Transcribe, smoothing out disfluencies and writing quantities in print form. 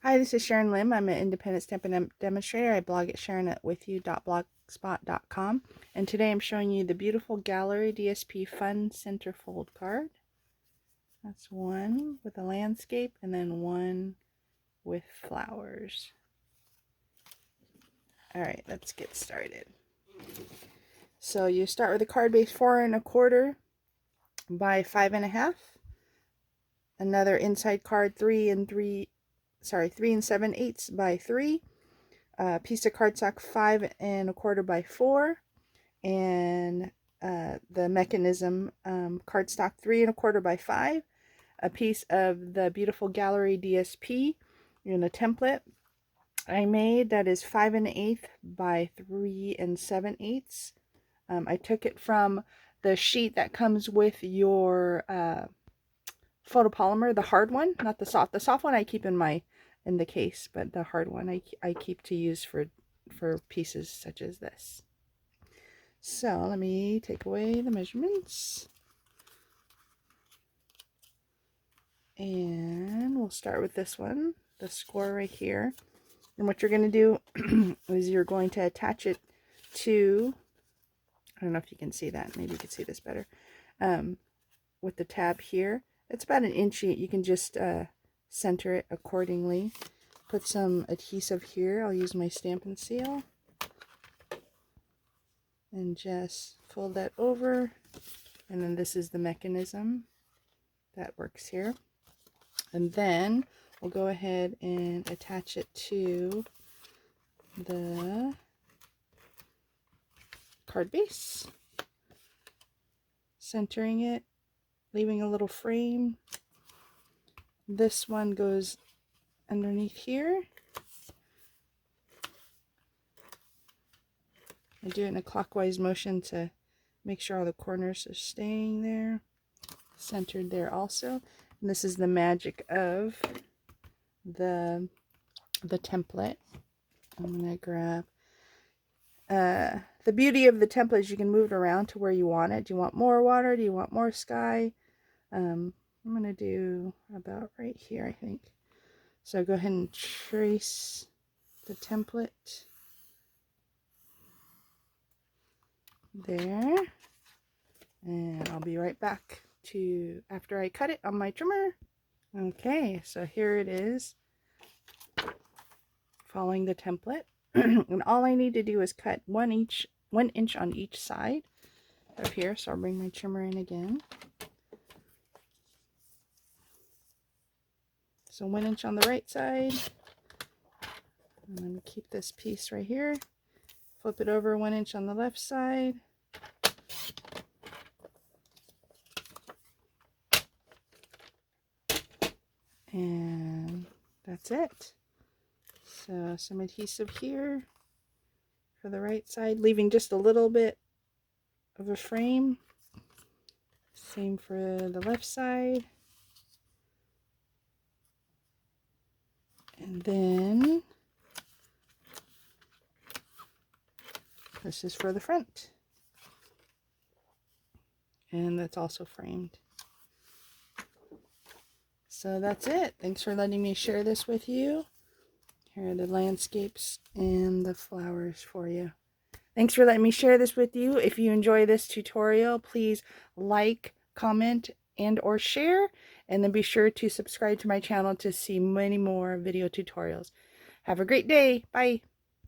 Hi, this is Sharon Lim. I'm an independent Stampin' demonstrator. I blog at sharonwithyou.blogspot.com, and today I'm showing you the beautiful Gallery DSP Fun Centerfold card. That's one with a landscape and then one with flowers. Alright, let's get started. So you start with a card base 4 1/4 by 5 1/2. Another inside card 3 7/8 by 3. A piece of cardstock 5 1/4 by 4, and the mechanism cardstock 3 1/4 by 5. A piece of the beautiful Gallery DSP in a template I made that is 5 1/8 by 3 7/8. I took it from the sheet that comes with your photopolymer, the hard one, not the soft. The soft one I keep in the case, but the hard one I keep to use for pieces such as this. So let me take away the measurements, and we'll start with this one, the square right here. And what you're going to do is you're going to attach it to, I don't know if you can see that, maybe you can see this better, with the tab here. It's about 1 inch. You can just center it accordingly. Put some adhesive here. I'll use my Stampin' seal. And just fold that over. And then this is the mechanism that works here. And then we'll go ahead and attach it to the card base. Centering it, leaving a little frame. This one goes underneath here. I do it in a clockwise motion to make sure all the corners are staying there, centered there also. And this is the magic of the template. I'm going to grab the beauty of the template is you can move it around to where you want it. Do you want more water? Do you want more sky? I'm going to do about right here, I think. So go ahead and trace the template there. And I'll be right back to after I cut it on my trimmer. Okay, so here it is, following the template. And all I need to do is cut 1 inch on each side of here. So I'll bring my trimmer in again. So 1 inch on the right side. I'm going to keep this piece right here. Flip it over 1 inch on the left side. And that's it. So some adhesive here for the right side, leaving just a little bit of a frame. Same for the left side. And then this is for the front. And that's also framed. So that's it. Thanks for letting me share this with you. Here are the landscapes and the flowers for you. Thanks for letting me share this with you. If you enjoy this tutorial, please like, comment, and or share. And then be sure to subscribe to my channel to see many more video tutorials. Have a great day. Bye.